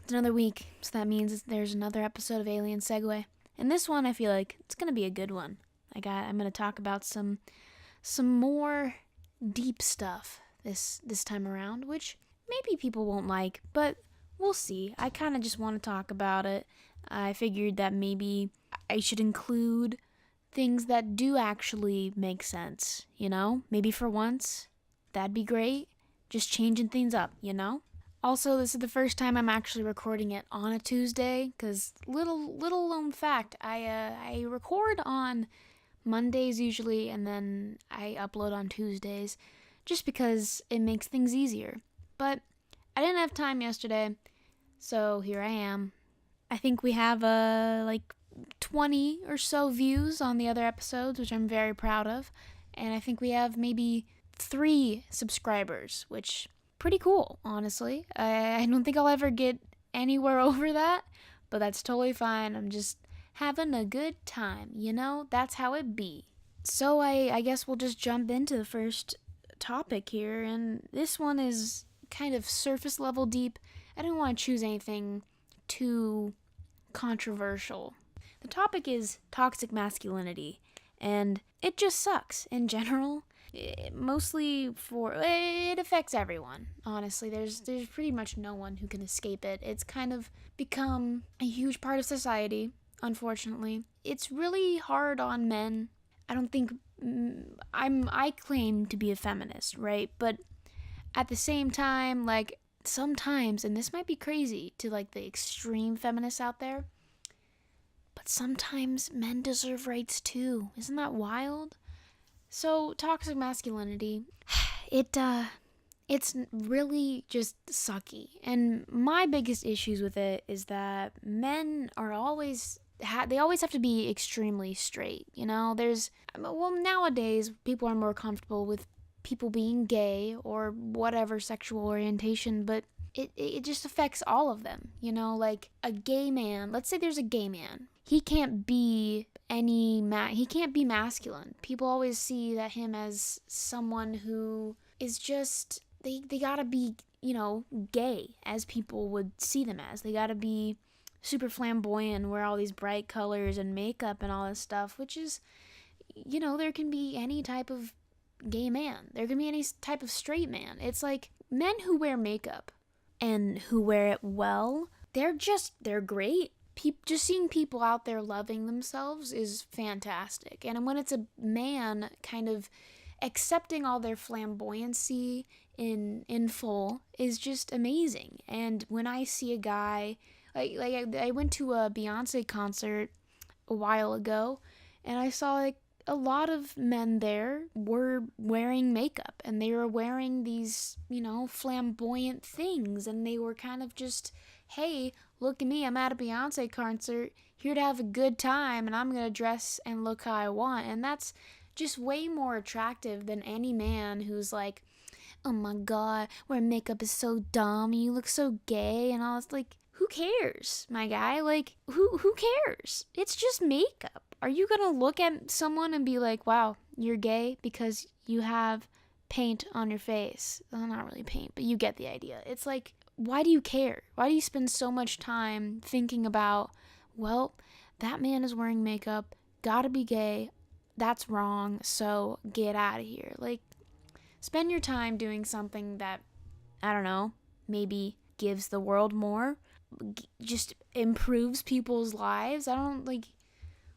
It's another week, so that means there's another episode of Alien Segue. And this one, I feel like it's gonna be a good one. I'm gonna talk about some more deep stuff this time around, which maybe people won't like, but we'll see. I kind of just want to talk about it. I figured that maybe I should include things that do actually make sense, Maybe for once, that'd be great. Just changing things up, Also, this is the first time I'm actually recording it on a Tuesday, because little known fact, I record on Mondays usually, and then I upload on Tuesdays, just because it makes things easier. But I didn't have time yesterday, so here I am. I think we have 20 or so views on the other episodes, which I'm very proud of, and I think we have maybe 3 subscribers, which pretty cool, honestly. I don't think I'll ever get anywhere over that, but that's totally fine. I'm just having a good time, That's how it be. So I guess we'll just jump into the first topic here, and this one is kind of surface level deep. I don't want to choose anything too controversial. The topic is toxic masculinity, and it just sucks in general. It affects everyone, honestly. There's pretty much no one who can escape it. It's kind of become a huge part of society, unfortunately. It's really hard on men. I don't think I claim to be a feminist, right? But at the same time, sometimes, and this might be crazy to the extreme feminists out there, but sometimes men deserve rights too. Isn't that wild? So, toxic masculinity, it's really just sucky. And my biggest issues with it is that men are always have to be extremely straight, nowadays people are more comfortable with people being gay or whatever sexual orientation, but it just affects all of them, a gay man. Let's say there's a gay man. He can't be masculine. People always see that him as someone who is just, they gotta be, gay, as people would see them as. They gotta be super flamboyant, wear all these bright colors and makeup and all this stuff, which is, there can be any type of gay man. There can be any type of straight man. It's like men who wear makeup and who wear it well, they're great. Just seeing people out there loving themselves is fantastic. And when it's a man kind of accepting all their flamboyancy in full is just amazing. And when I see a guy, I went to a Beyonce concert a while ago, and I saw a lot of men there were wearing makeup, and they were wearing these, flamboyant things, and they were kind of just, hey, look at me, I'm at a Beyonce concert, here to have a good time, and I'm gonna dress and look how I want. And that's just way more attractive than any man who's like, oh my god, wearing makeup is so dumb, you look so gay, and all. It's like, who cares, my guy? Who cares? It's just makeup. Are you gonna look at someone and be like, wow, you're gay because you have paint on your face? Well, not really paint, but you get the idea. It's like, why do you care? Why do you spend so much time thinking about, well, that man is wearing makeup, gotta be gay, that's wrong, so get out of here. Spend your time doing something that, I don't know, maybe gives the world more, just improves people's lives.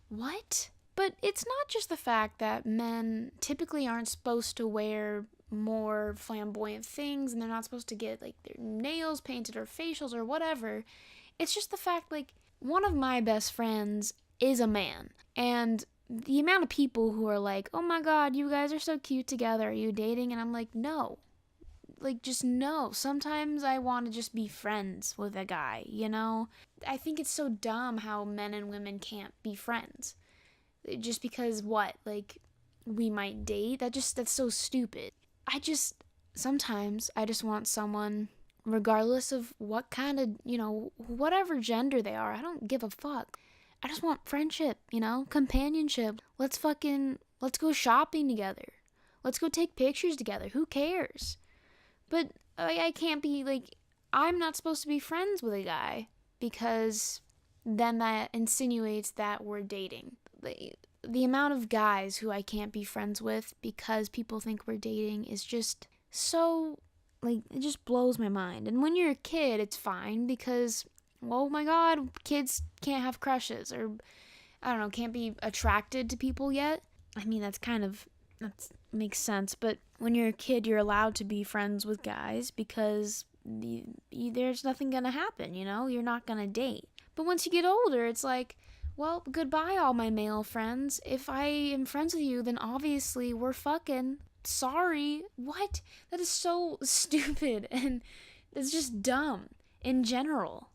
What? But it's not just the fact that men typically aren't supposed to wear more flamboyant things, and they're not supposed to get their nails painted or facials or whatever. It's just the fact, one of my best friends is a man, and the amount of people who are like, oh my god, you guys are so cute together, are you dating? And I'm like, no. Just no. Sometimes I want to just be friends with a guy, I think it's so dumb how men and women can't be friends. Just because what? We might date? That's so stupid. Sometimes I just want someone, regardless of what kind of, whatever gender they are, I don't give a fuck. I just want friendship, companionship. Let's go shopping together. Let's go take pictures together. Who cares? But I can't be I'm not supposed to be friends with a guy because then that insinuates that we're dating. The amount of guys who I can't be friends with because people think we're dating is just so, like, it just blows my mind. And when you're a kid, it's fine because, oh my god, kids can't have crushes or, I don't know, can't be attracted to people yet. I mean, that makes sense, but when you're a kid, you're allowed to be friends with guys because there's nothing gonna happen, you're not gonna date. But once you get older, it's like, well, goodbye, all my male friends. If I am friends with you, then obviously we're fucking. Sorry. What? That is so stupid, and it's just dumb in general.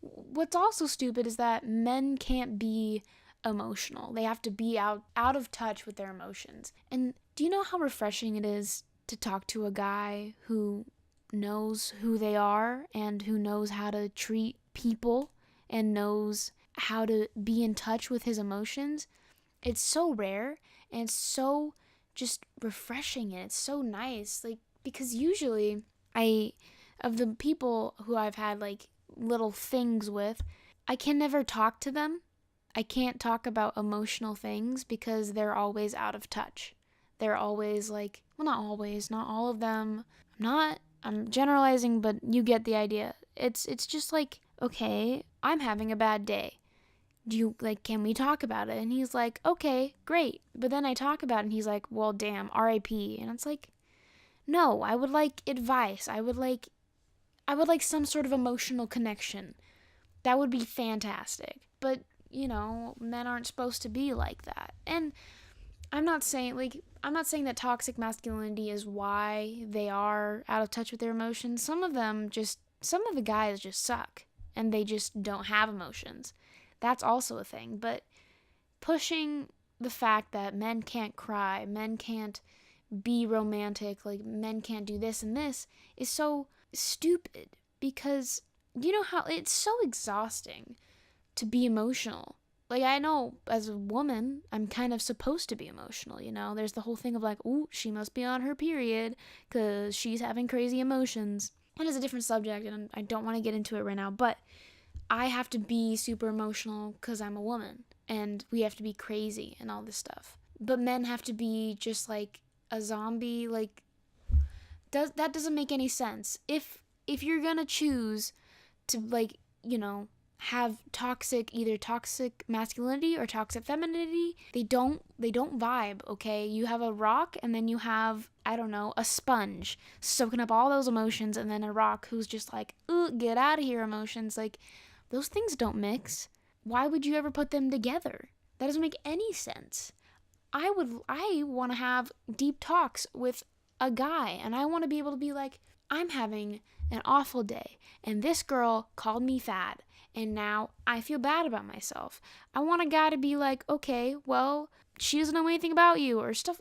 What's also stupid is that men can't be emotional. They have to be out of touch with their emotions. And do you know how refreshing it is to talk to a guy who knows who they are and who knows how to treat people and knows how to be in touch with his emotions? It's so rare and it's so just refreshing and it's so nice. Like, because usually of the people who I've had like little things with, I can never talk to them. I can't talk about emotional things because they're always out of touch. They're always like, well, not always, not all of them. I'm generalizing, but you get the idea. It's just like, okay, I'm having a bad day. Can we talk about it? And he's like, okay, great. But then I talk about it and he's like, well, damn, RIP. And it's like, no, I would like advice. I would like some sort of emotional connection. That would be fantastic. But, men aren't supposed to be like that. And I'm not saying that toxic masculinity is why they are out of touch with their emotions. Some of the guys just suck and they just don't have emotions. That's also a thing. But pushing the fact that men can't cry, men can't be romantic, like men can't do this and this is so stupid because you know how it's so exhausting to be emotional. Like, I know as a woman, I'm kind of supposed to be emotional, There's the whole thing of like, ooh, she must be on her period because she's having crazy emotions. And it's a different subject and I don't want to get into it right now, but I have to be super emotional because I'm a woman and we have to be crazy and all this stuff. But men have to be just like a zombie. Like, that doesn't make any sense. If you're gonna choose to, like, have either toxic masculinity or toxic femininity, they don't vibe, okay? You have a rock and then you have, I don't know, a sponge soaking up all those emotions, and then a rock who's just like, ooh, get out of here emotions. Like, those things don't mix. Why would you ever put them together? That doesn't make any sense. I want to have deep talks with a guy, and I want to be able to be like, I'm having an awful day, and this girl called me fat, and now I feel bad about myself. I want a guy to be like, okay, well, she doesn't know anything about you, or stuff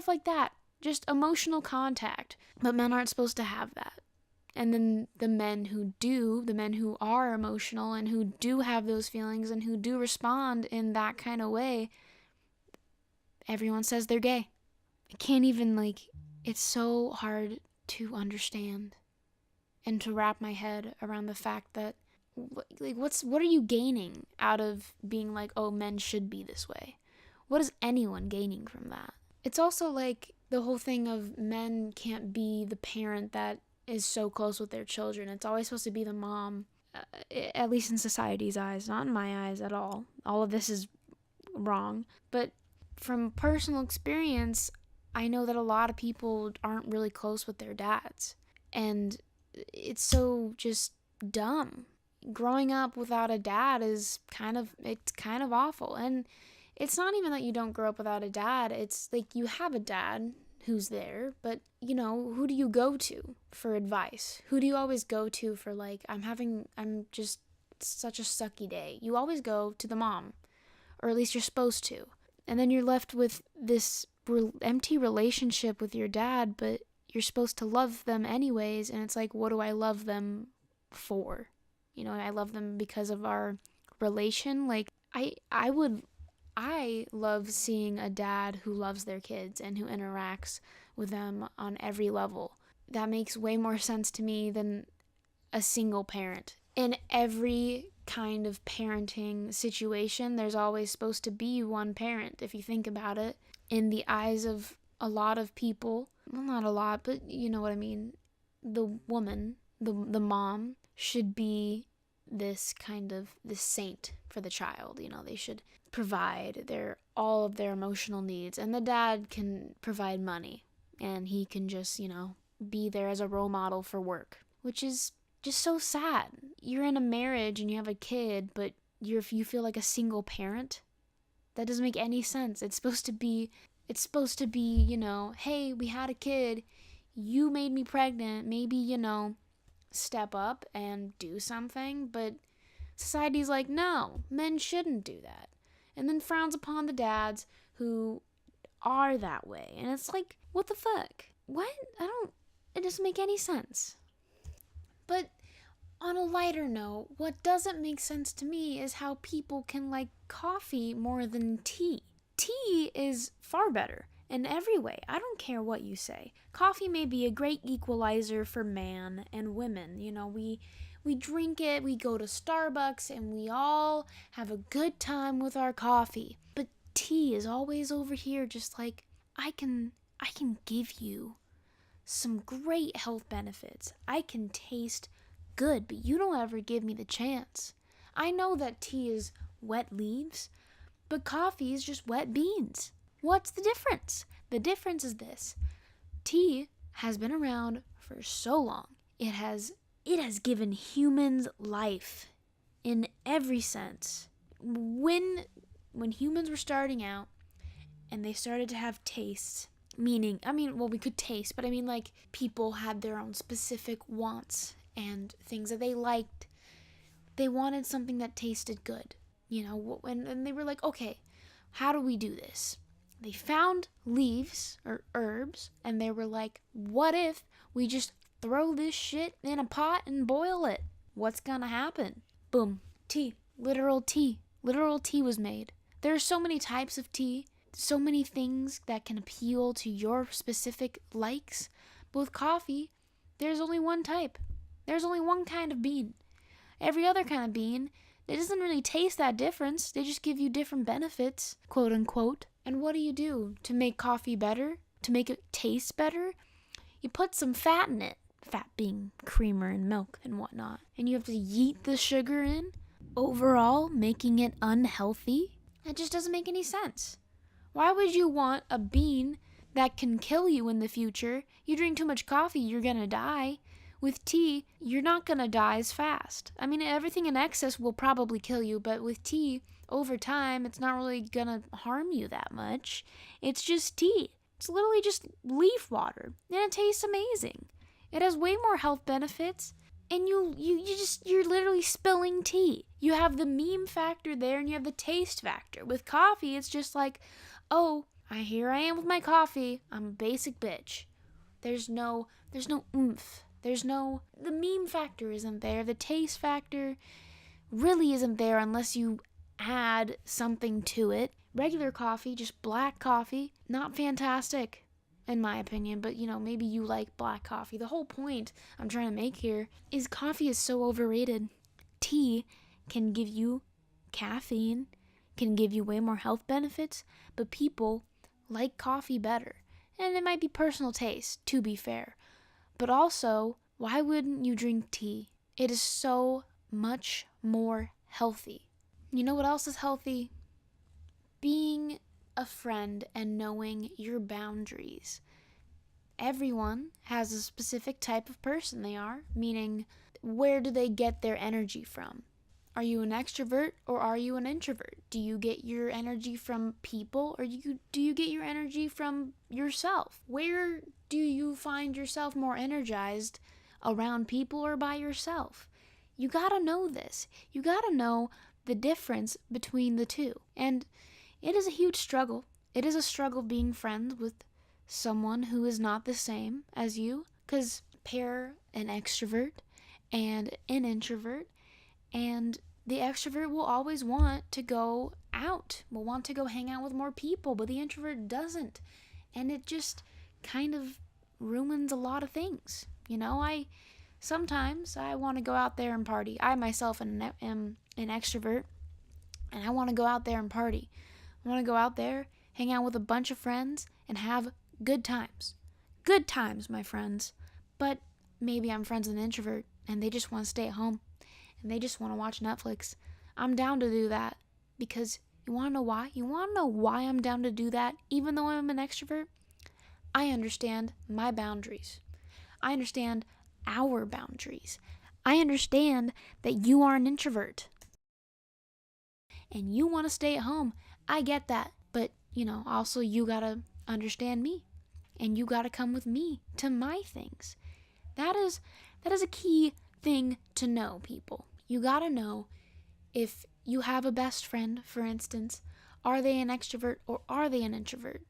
like that. Just emotional contact. But men aren't supposed to have that. And then the men who are emotional and who do have those feelings and who do respond in that kind of way, everyone says they're gay. I can't even, it's so hard to understand and to wrap my head around the fact that, what are you gaining out of being like, oh, men should be this way? What is anyone gaining from that? It's also like the whole thing of men can't be the parent that is so close with their children. It's always supposed to be the mom, at least in society's eyes, not in my eyes at all. All of this is wrong. But from personal experience, I know that a lot of people aren't really close with their dads. And it's so just dumb. Growing up without a dad is kind of awful. And it's not even that you don't grow up without a dad. It's like you have a dad who's there, but who do you go to for advice? Who do you always go to for like, I'm just such a sucky day? You always go to the mom, or at least you're supposed to. And then you're left with this empty relationship with your dad, but you're supposed to love them anyways. And it's like, what do I love them for? I love them because of our relation. Like, I love seeing a dad who loves their kids and who interacts with them on every level. That makes way more sense to me than a single parent. In every kind of parenting situation, there's always supposed to be one parent, if you think about it. In the eyes of a lot of people, well, not a lot, but you know what I mean, the woman, the mom, should be this kind of this saint for the child. You know, they should provide all of their emotional needs, and the dad can provide money, and he can just, you know, be there as a role model for work, which is just so sad. You're in a marriage and you have a kid, but you feel like a single parent. That doesn't make any sense. It's supposed to be, you know, hey, we had a kid, you made me pregnant, maybe, you know, step up and do something, but society's like, no, men shouldn't do that. And then frowns upon the dads who are that way. And it's like, what the fuck? What? It doesn't make any sense. But on a lighter note, what doesn't make sense to me is how people can like coffee more than tea. Tea is far better in every way. I don't care what you say. Coffee may be a great equalizer for man and women. You know, we drink it, we go to Starbucks, and we all have a good time with our coffee. But tea is always over here just like, I can give you some great health benefits. I can taste good, but you don't ever give me the chance. I know that tea is wet leaves, but coffee is just wet beans. What's the difference? The difference is this. Tea has been around for so long. It has given humans life in every sense. When humans were starting out and they started to have tastes, meaning, we could taste, but like people had their own specific wants and things that they liked. They wanted something that tasted good, you know, and they were like, okay, how do we do this? They found leaves or herbs, and they were like, what if we just throw this shit in a pot and boil it? What's gonna happen? Boom. Tea. Literal tea. Literal tea was made. There are so many types of tea, so many things that can appeal to your specific likes. But with coffee, there's only one type. There's only one kind of bean. Every other kind of bean, it doesn't really taste that difference. They just give you different benefits, quote unquote. And what do you do to make coffee better? To make it taste better? You put some fat in it. Fat being creamer and milk and whatnot. And you have to yeet the sugar in, overall making it unhealthy. That just doesn't make any sense. Why would you want a bean that can kill you in the future? You drink too much coffee, you're gonna die. With tea, you're not gonna die as fast. Everything in excess will probably kill you, but with tea, over time, it's not really gonna harm you that much. It's just tea. It's literally just leaf water, and it tastes amazing. It has way more health benefits, and you're literally spilling tea. You have the meme factor there, and you have the taste factor. With coffee, it's just like, oh, here I am with my coffee. I'm a basic bitch. There's no oomph. The meme factor isn't there. The taste factor really isn't there unless you add something to it. Regular coffee, just black coffee, not fantastic, in my opinion, but maybe you like black coffee. The whole point I'm trying to make here is coffee is so overrated. Tea can give you caffeine, can give you way more health benefits, but people like coffee better. And it might be personal taste, to be fair. But also, why wouldn't you drink tea? It is so much more healthy. You know what else is healthy? Being a friend and knowing your boundaries. Everyone has a specific type of person they are, meaning where do they get their energy from? Are you an extrovert or are you an introvert? Do you get your energy from people or do you get your energy from yourself? Where do you find yourself more energized, around people or by yourself? You gotta know this. You gotta know the difference between the two. And it is a huge struggle. It is a struggle being friends with someone who is not the same as you, because pair an extrovert and an introvert, and the extrovert will always want to go out, will want to go hang out with more people, but the introvert doesn't. And it just kind of ruins a lot of things. sometimes I want to go out there and party. I myself am an extrovert, and I want to go out there and party. I want to go out there, hang out with a bunch of friends, and have good times. Good times, my friends. But maybe I'm friends with an introvert, and they just want to stay at home, and they just want to watch Netflix. I'm down to do that, because you want to know why? You want to know why I'm down to do that, even though I'm an extrovert? I understand my boundaries. I understand our boundaries. I understand that you are an introvert and you want to stay at home. I get that. But, also you gotta understand me and you gotta come with me to my things. That is a key thing to know, people. You gotta know if you have a best friend, for instance, are they an extrovert or are they an introvert?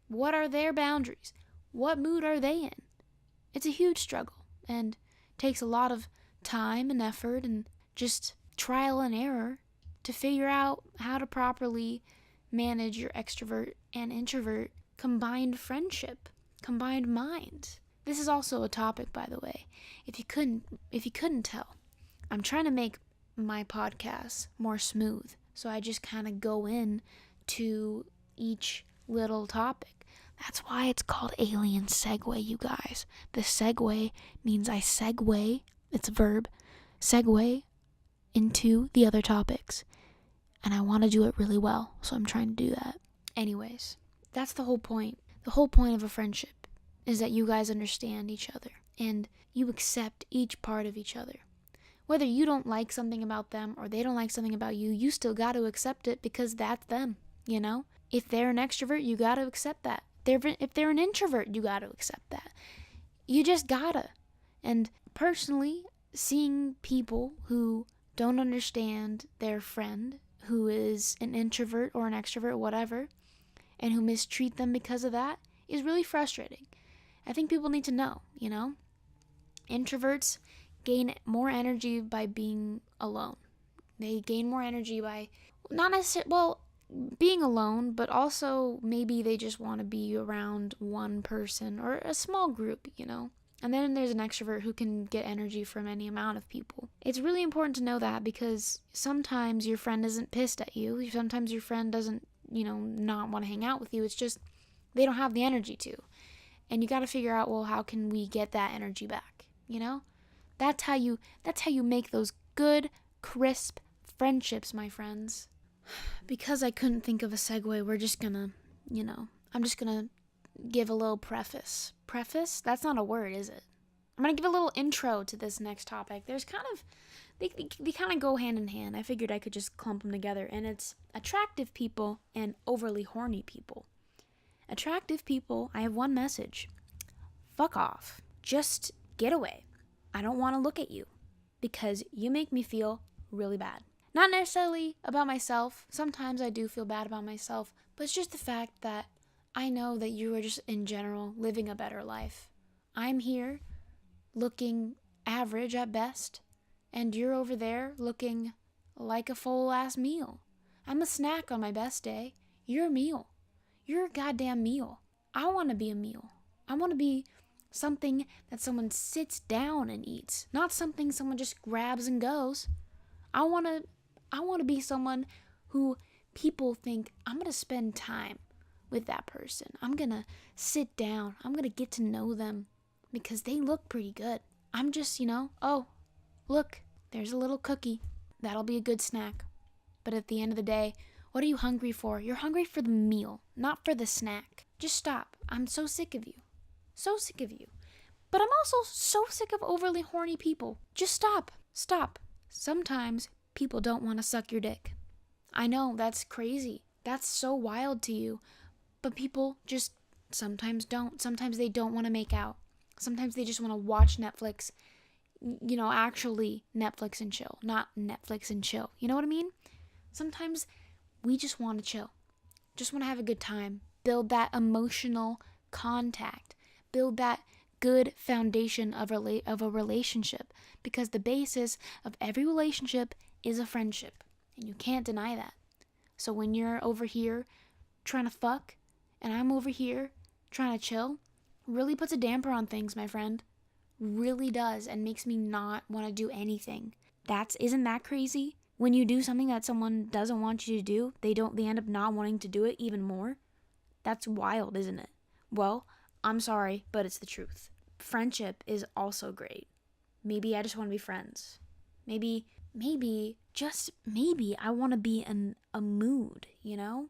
What are their boundaries? What mood are they in? It's a huge struggle and takes a lot of time and effort and just trial and error to figure out how to properly manage your extrovert and introvert combined friendship, combined mind. This is also a topic, by the way. If you couldn't tell, I'm trying to make my podcast more smooth. So I just kind of go in to each little topic. That's why it's called Alien Segue, you guys. The segue means I segue, it's a verb, segue into the other topics. And I want to do it really well, so I'm trying to do that. Anyways, that's the whole point. The whole point of a friendship is that you guys understand each other and you accept each part of each other. Whether you don't like something about them or they don't like something about you, you still got to accept it because that's them, If they're an extrovert, you got to accept that. If they're an introvert, you got to accept that. You just gotta. And personally, seeing people who don't understand their friend, who is an introvert or an extrovert, whatever, and who mistreat them because of that, is really frustrating. I think people need to know, Introverts gain more energy by being alone. They gain more energy by not necessarily, being alone, but also maybe they just want to be around one person or a small group, And then there's an extrovert who can get energy from any amount of people. It's really important to know that because sometimes your friend isn't pissed at you. Sometimes your friend doesn't, not want to hang out with you. It's just they don't have the energy to. And you got to figure out, well, how can we get that energy back, That's how you make those good, crisp friendships, my friends. Because I couldn't think of a segue, we're just gonna, I'm just gonna give a little preface. Preface? That's not a word, is it? I'm gonna give a little intro to this next topic. There's they kind of go hand in hand. I figured I could just clump them together, and it's attractive people and overly horny people. Attractive people, I have one message. Fuck off. Just get away. I don't want to look at you because you make me feel really bad. Not necessarily about myself. Sometimes I do feel bad about myself, but it's just the fact that I know that you are just in general living a better life. I'm here looking average at best, and you're over there looking like a full-ass meal. I'm a snack on my best day. You're a meal. You're a goddamn meal. I want to be a meal. I want to be something that someone sits down and eats, not something someone just grabs and goes. I want to be someone who people think, I'm going to spend time with that person. I'm going to sit down. I'm going to get to know them because they look pretty good. I'm just, oh, look, there's a little cookie. That'll be a good snack. But at the end of the day, what are you hungry for? You're hungry for the meal, not for the snack. Just stop. I'm so sick of you. So sick of you. But I'm also so sick of overly horny people. Just stop. Stop. Sometimes people don't want to suck your dick. I know, that's crazy. That's so wild to you. But people just sometimes don't. Sometimes they don't want to make out. Sometimes they just want to watch Netflix. Actually Netflix and chill. Not Netflix and chill. You know what I mean? Sometimes we just want to chill. Just want to have a good time. Build that emotional contact. Build that good foundation of a relationship. Because the basis of every relationship is a friendship. And you can't deny that. So when you're over here trying to fuck, and I'm over here trying to chill, really puts a damper on things, my friend. really does and makes me not want to do anything. Isn't that crazy? When you do something that someone doesn't want you to do, they end up not wanting to do it even more. That's wild, isn't it? Well, I'm sorry, but it's the truth. Friendship is also great. Maybe I just want to be friends. Maybe, just maybe I want to be in a mood, you know?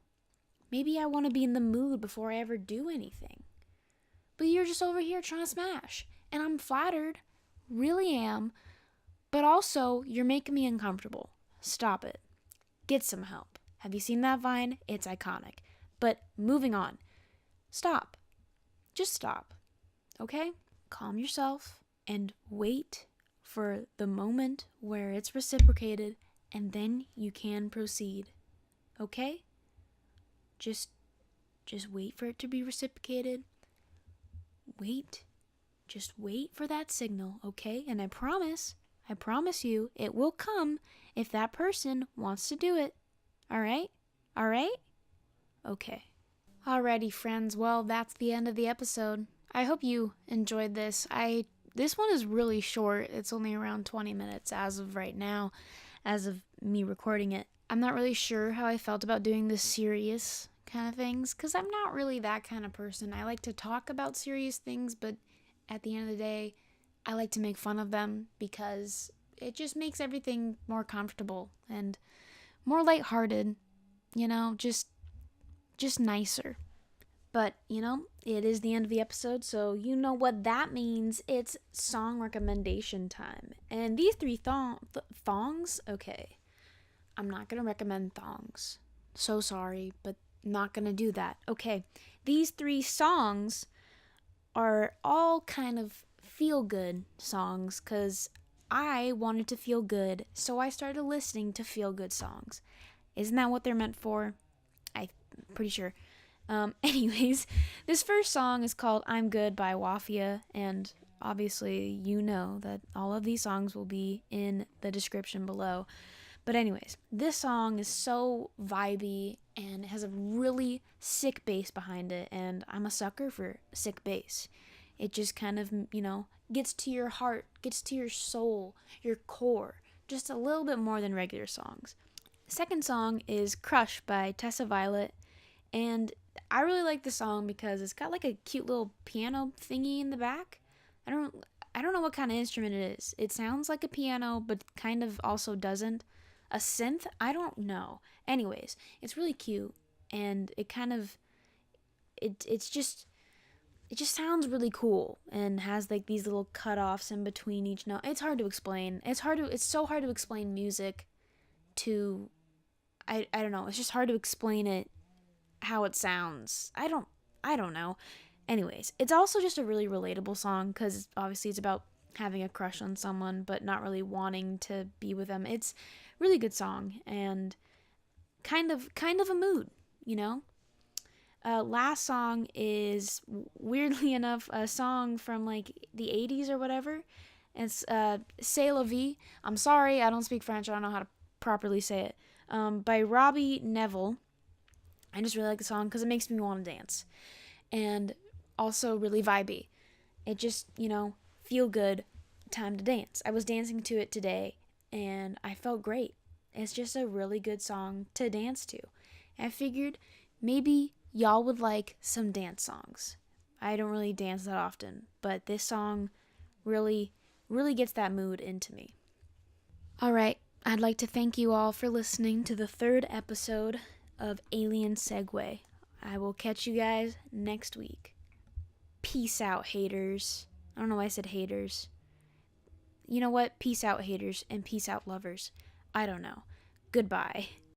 Maybe I want to be in the mood before I ever do anything. But you're just over here trying to smash. And I'm flattered. Really am. But also, you're making me uncomfortable. Stop it. Get some help. Have you seen that Vine? It's iconic. But moving on. Stop. Just stop. Okay? Calm yourself and wait for the moment where it's reciprocated, and then you can proceed. Okay? Just wait for it to be reciprocated. Wait. Just wait for that signal, okay? And I promise you, it will come if that person wants to do it. All right? All right? Okay. Alrighty, friends. Well, that's the end of the episode. I hope you enjoyed this. This one is really short. It's only around 20 minutes as of right now, as of me recording it. I'm not really sure how I felt about doing the serious kind of things, because I'm not really that kind of person. I like to talk about serious things, but at the end of the day, I like to make fun of them because it just makes everything more comfortable and more lighthearted, just nicer. But, it is the end of the episode, so you know what that means. It's song recommendation time. And these three thongs, okay, I'm not going to recommend thongs. So sorry, but not going to do that. Okay, these three songs are all kind of feel-good songs because I wanted to feel good, so I started listening to feel-good songs. Isn't that what they're meant for? I'm pretty sure. Anyways, this first song is called I'm Good by Wafia, and obviously you know that all of these songs will be in the description below. But anyways, this song is so vibey and has a really sick bass behind it, and I'm a sucker for sick bass. It just kind of, gets to your heart, gets to your soul, your core, just a little bit more than regular songs. The second song is Crush by Tessa Violet, and I really like the song because it's got like a cute little piano thingy in the back. I don't know what kind of instrument it is. It sounds like a piano, but kind of also doesn't. A synth? I don't know. Anyways, it's really cute, and it kind of it just sounds really cool and has like these little cutoffs in between each note. It's hard to explain. It's so hard to explain music to I don't know. It's just hard to explain it how it sounds. I don't know. Anyways, it's also just a really relatable song because obviously it's about having a crush on someone but not really wanting to be with them. It's a really good song and kind of a mood, Last song is, weirdly enough, a song from like the 80s or whatever. It's C'est la vie. I'm sorry, I don't speak French. I don't know how to properly say it. By Robbie Neville. I just really like the song because it makes me want to dance. And also really vibey. It just, feel good time to dance. I was dancing to it today and I felt great. It's just a really good song to dance to. And I figured maybe y'all would like some dance songs. I don't really dance that often, but this song really, really gets that mood into me. All right, I'd like to thank you all for listening to the third episode of Alien Segue. I will catch you guys next week. Peace out, haters. I don't know why I said haters. You know what? Peace out, haters, and peace out, lovers. I don't know. Goodbye.